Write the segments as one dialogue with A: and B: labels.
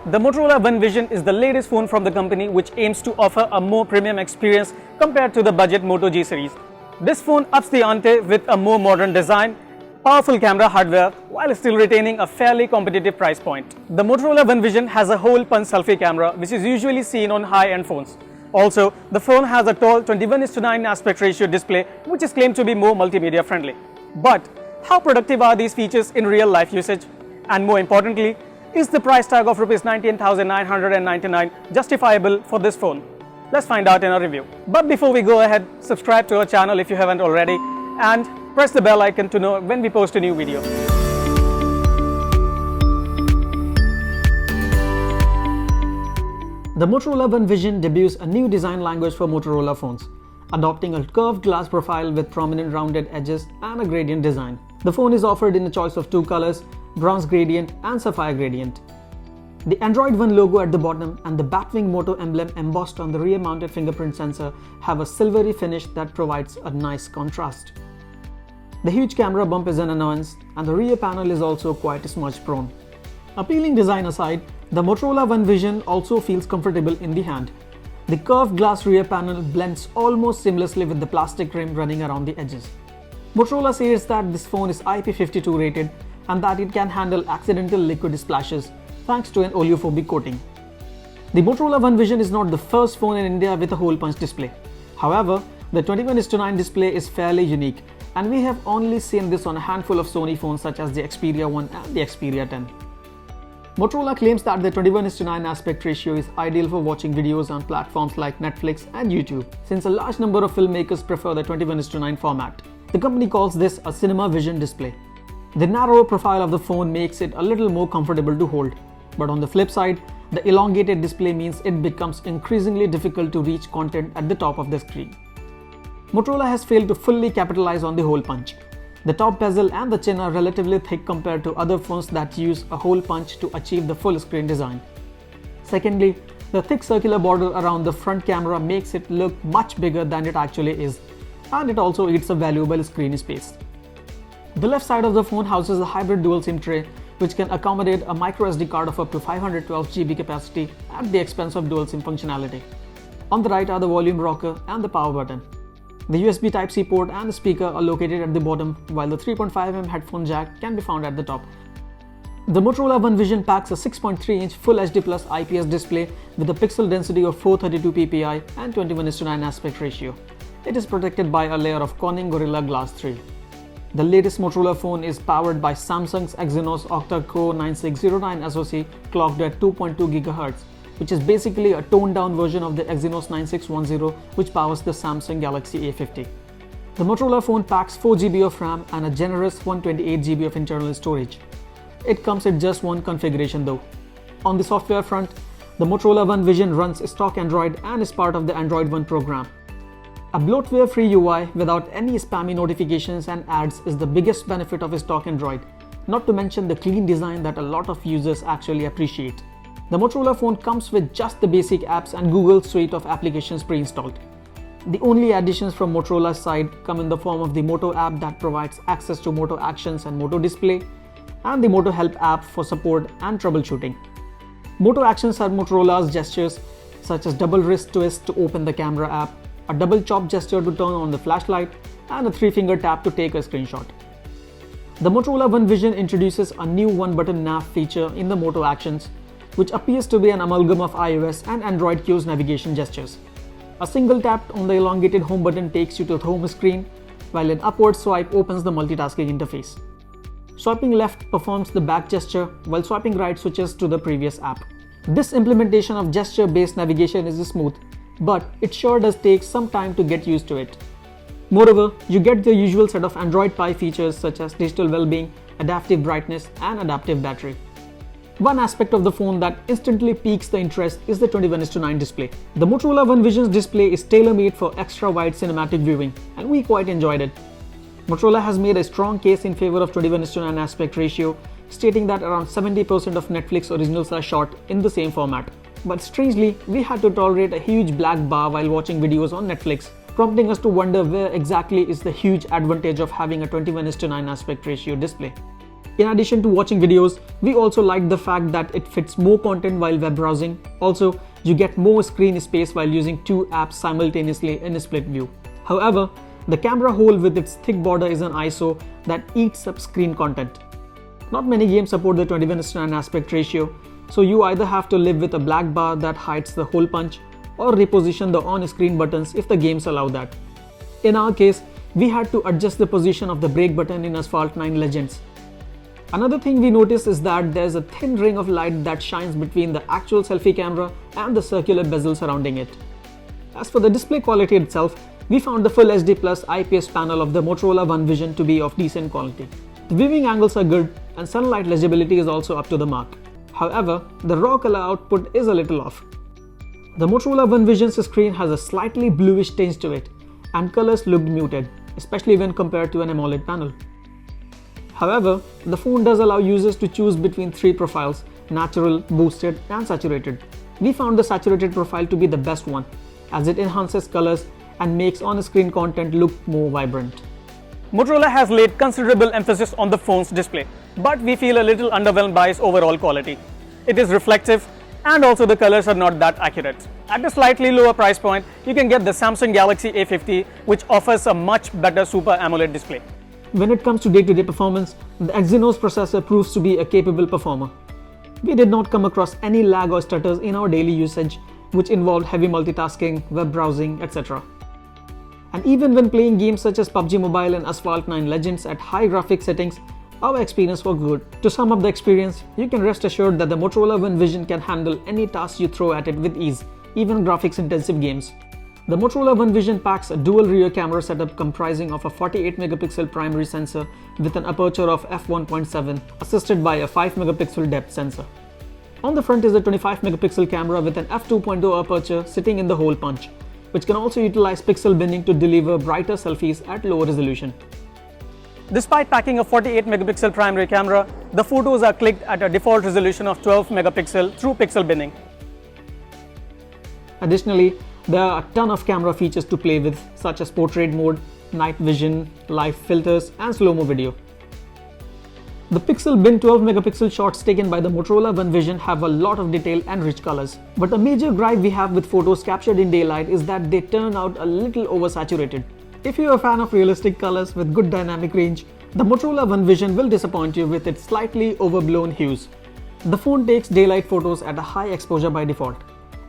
A: The Motorola One Vision is the latest phone from the company which aims to offer a more premium experience compared to the budget Moto G series. This phone ups the ante with a more modern design, powerful camera hardware while still retaining a fairly competitive price point. The Motorola One Vision has a hole punch selfie camera which is usually seen on high-end phones. Also, the phone has a tall 21:9 aspect ratio display which is claimed to be more multimedia friendly. But how productive are these features in real life usage? And more importantly, is the price tag of Rs 19,999 justifiable for this phone? Let's find out in a review. But before we go ahead, subscribe to our channel if you haven't already and press the bell icon to know when we post a new video. The Motorola One Vision debuts a new design language for Motorola phones, adopting a curved glass profile with prominent rounded edges and a gradient design. The phone is offered in a choice of two colors, bronze gradient and sapphire gradient. The Android One logo at the bottom and the Batwing Moto emblem embossed on the rear-mounted fingerprint sensor have a silvery finish that provides a nice contrast. The huge camera bump is an annoyance, and the rear panel is also quite smudge-prone. Appealing design aside, the Motorola One Vision also feels comfortable in the hand. The curved glass rear panel blends almost seamlessly with the plastic rim running around the edges. Motorola says that this phone is IP52 rated and that it can handle accidental liquid splashes thanks to an oleophobic coating. The Motorola One Vision is not the first phone in India with a hole punch display. However, the 21:9 display is fairly unique, and we have only seen this on a handful of Sony phones such as the Xperia 1 and the Xperia 10. Motorola claims that the 21:9 aspect ratio is ideal for watching videos on platforms like Netflix and YouTube, since a large number of filmmakers prefer the 21:9 format. The company calls this a CinemaVision display. The narrower profile of the phone makes it a little more comfortable to hold, but on the flip side, the elongated display means it becomes increasingly difficult to reach content at the top of the screen. Motorola has failed to fully capitalize on the hole punch. The top bezel and the chin are relatively thick compared to other phones that use a hole punch to achieve the full screen design. Secondly, the thick circular border around the front camera makes it look much bigger than it actually is, and it also eats a valuable screen space. The left side of the phone houses a hybrid dual SIM tray which can accommodate a micro SD card of up to 512 GB capacity at the expense of dual SIM functionality. On the right are the volume rocker and the power button. The USB Type-C port and the speaker are located at the bottom, while the 3.5mm headphone jack can be found at the top. The Motorola One Vision packs a 6.3-inch Full HD Plus IPS display with a pixel density of 432 ppi and 21:9 aspect ratio. It is protected by a layer of Corning Gorilla Glass 3. The latest Motorola phone is powered by Samsung's Exynos octa-core 9609 SoC clocked at 2.2 GHz, which is basically a toned-down version of the Exynos 9610 which powers the Samsung Galaxy A50. The Motorola phone packs 4 GB of RAM and a generous 128 GB of internal storage. It comes in just one configuration though. On the software front, the Motorola One Vision runs stock Android and is part of the Android One program. A bloatware-free UI without any spammy notifications and ads is the biggest benefit of a stock Android, not to mention the clean design that a lot of users actually appreciate. The Motorola phone comes with just the basic apps and Google's suite of applications pre-installed. The only additions from Motorola's side come in the form of the Moto app that provides access to Moto Actions and Moto Display, and the Moto Help app for support and troubleshooting. Moto Actions are Motorola's gestures such as double wrist twist to open the camera app, a double chop gesture to turn on the flashlight, and a 3-finger tap to take a screenshot. The Motorola One Vision introduces a new one-button nav feature in the Moto Actions, which appears to be an amalgam of iOS and Android Q's navigation gestures. A single tap on the elongated home button takes you to the home screen, while an upward swipe opens the multitasking interface. Swiping left performs the back gesture, while swiping right switches to the previous app. This implementation of gesture-based navigation is smooth, but it sure does take some time to get used to it. Moreover, you get the usual set of Android Pie features such as digital well-being, adaptive brightness, and adaptive battery. One aspect of the phone that instantly piques the interest is the 21:9 display. The Motorola One Vision's display is tailor-made for extra-wide cinematic viewing, and we quite enjoyed it. Motorola has made a strong case in favor of 21:9 aspect ratio, stating that around 70% of Netflix originals are shot in the same format. But strangely, we had to tolerate a huge black bar while watching videos on Netflix, prompting us to wonder where exactly is the huge advantage of having a 21:9 aspect ratio display. In addition to watching videos, we also like the fact that it fits more content while web browsing. Also, you get more screen space while using two apps simultaneously in a split view. However, the camera hole with its thick border is an ISO that eats up screen content. Not many games support the 21:9 aspect ratio, so you either have to live with a black bar that hides the hole punch or reposition the on-screen buttons if the games allow that. In our case, we had to adjust the position of the brake button in Asphalt 9 Legends. Another thing we noticed is that there's a thin ring of light that shines between the actual selfie camera and the circular bezel surrounding it. As for the display quality itself, we found the Full HD Plus IPS panel of the Motorola One Vision to be of decent quality. The viewing angles are good and sunlight legibility is also up to the mark. However, the raw color output is a little off. The Motorola One Vision's screen has a slightly bluish tinge to it, and colors looked muted, especially when compared to an AMOLED panel. However, the phone does allow users to choose between three profiles: natural, boosted, and saturated. We found the saturated profile to be the best one, as it enhances colors and makes on-screen content look more vibrant.
B: Motorola has laid considerable emphasis on the phone's display, but we feel a little underwhelmed by its overall quality. It is reflective, and also the colors are not that accurate. At a slightly lower price point, you can get the Samsung Galaxy A50, which offers a much better Super AMOLED display.
A: When it comes to day-to-day performance, the Exynos processor proves to be a capable performer. We did not come across any lag or stutters in our daily usage, which involved heavy multitasking, web browsing, etc. And even when playing games such as PUBG Mobile and Asphalt 9 Legends at high graphics settings, our experience was good. To sum up the experience, you can rest assured that the Motorola One Vision can handle any task you throw at it with ease, even graphics-intensive games. The Motorola One Vision packs a dual rear camera setup comprising of a 48 megapixel primary sensor with an aperture of f1.7, assisted by a 5 megapixel depth sensor. On the front is a 25 megapixel camera with an f2.0 aperture sitting in the hole punch, which can also utilize pixel binning to deliver brighter selfies at lower resolution.
B: Despite packing a 48 megapixel primary camera, the photos are clicked at a default resolution of 12 megapixel through pixel binning.
A: Additionally, there are a ton of camera features to play with, such as portrait mode, night vision, live filters, and slow-mo video. The pixel bin 12 megapixel shots taken by the Motorola One Vision have a lot of detail and rich colors. But a major gripe we have with photos captured in daylight is that they turn out a little oversaturated. If you're a fan of realistic colors with good dynamic range, the Motorola One Vision will disappoint you with its slightly overblown hues. The phone takes daylight photos at a high exposure by default,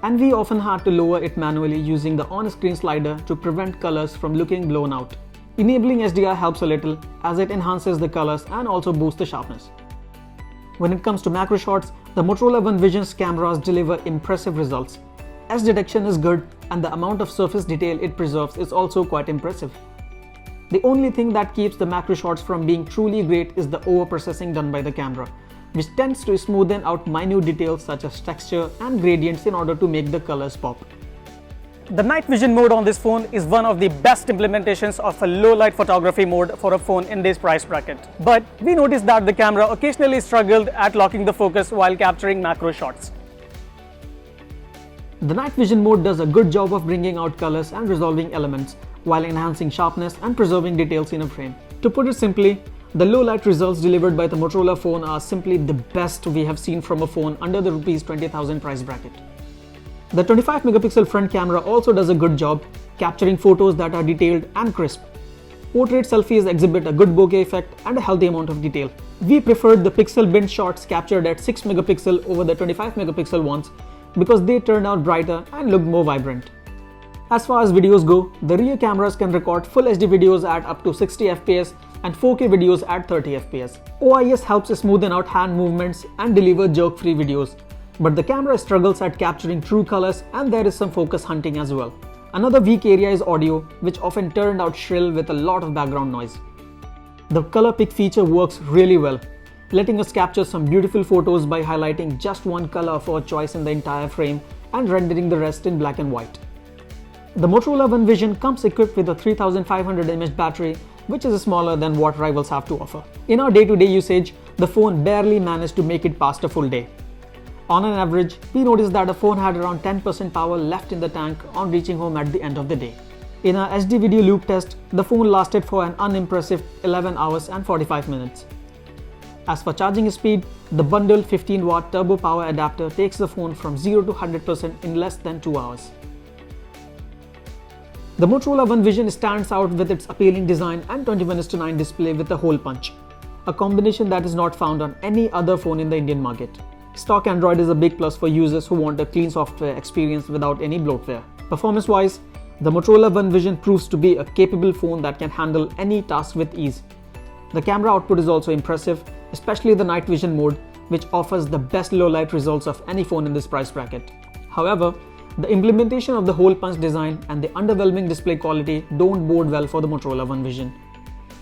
A: and we often had to lower it manually using the on-screen slider to prevent colors from looking blown out. Enabling HDR helps a little, as it enhances the colors and also boosts the sharpness. When it comes to macro shots, the Motorola One Vision's cameras deliver impressive results. Edge detection is good, and the amount of surface detail it preserves is also quite impressive. The only thing that keeps the macro shots from being truly great is the overprocessing done by the camera, which tends to smoothen out minute details such as texture and gradients in order to make the colors pop.
B: The night vision mode on this phone is one of the best implementations of a low light photography mode for a phone in this price bracket. But we noticed that the camera occasionally struggled at locking the focus while capturing macro shots.
A: The night vision mode does a good job of bringing out colors and resolving elements while enhancing sharpness and preserving details in a frame. To put it simply, the low light results delivered by the Motorola phone are simply the best we have seen from a phone under the Rs 20,000 price bracket. The 25 megapixel front camera also does a good job capturing photos that are detailed and crisp. Portrait selfies exhibit a good bokeh effect and a healthy amount of detail. We preferred the pixel bin shots captured at 6 megapixel over the 25 megapixel ones because they turned out brighter and looked more vibrant. As far as videos go, the rear cameras can record Full HD videos at up to 60 fps and 4K videos at 30 fps. OIS helps smoothen out hand movements and deliver jerk-free videos, but the camera struggles at capturing true colors and there is some focus hunting as well. Another weak area is audio, which often turned out shrill with a lot of background noise. The color pick feature works really well, letting us capture some beautiful photos by highlighting just one color of our choice in the entire frame and rendering the rest in black and white. The Motorola One Vision comes equipped with a 3500 mAh battery, which is smaller than what rivals have to offer. In our day-to-day usage, the phone barely managed to make it past a full day. On an average, we noticed that the phone had around 10% power left in the tank on reaching home at the end of the day. In our HD video loop test, the phone lasted for an unimpressive 11 hours and 45 minutes. As for charging speed, the bundled 15-watt turbo power adapter takes the phone from 0 to 100% in less than 2 hours. The Motorola One Vision stands out with its appealing design and 21:9 display with a hole punch, a combination that is not found on any other phone in the Indian market. Stock Android is a big plus for users who want a clean software experience without any bloatware. Performance-wise, the Motorola One Vision proves to be a capable phone that can handle any task with ease. The camera output is also impressive, especially the night vision mode, which offers the best low light results of any phone in this price bracket. However, the implementation of the hole punch design and the underwhelming display quality don't bode well for the Motorola One Vision.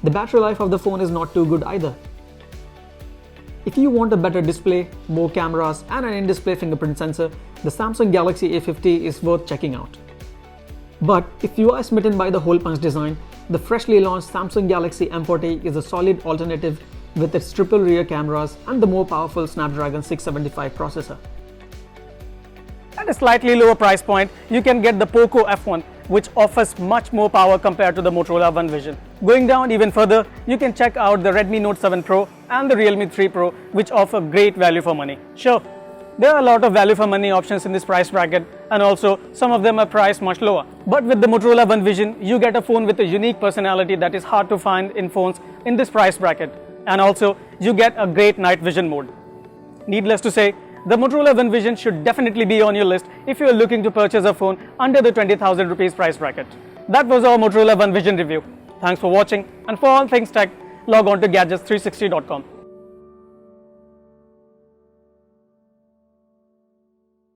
A: The battery life of the phone is not too good either. If you want a better display, more cameras and an in-display fingerprint sensor, the Samsung Galaxy A50 is worth checking out. But if you are smitten by the hole punch design, the freshly launched Samsung Galaxy M40 is a solid alternative with its triple rear cameras and the more powerful Snapdragon 675 processor.
B: At a slightly lower price point, you can get the Poco F1, which offers much more power compared to the Motorola One Vision. Going down even further, you can check out the Redmi Note 7 Pro and the Realme 3 Pro, which offer great value for money. Sure, there are a lot of value for money options in this price bracket, and also some of them are priced much lower. But with the Motorola One Vision, you get a phone with a unique personality that is hard to find in phones in this price bracket. And also, you get a great night vision mode. Needless to say, the Motorola One Vision should definitely be on your list if you are looking to purchase a phone under the 20,000 rupees price bracket. That was our Motorola One Vision review. Thanks for watching, and for all things tech, log on to gadgets360.com.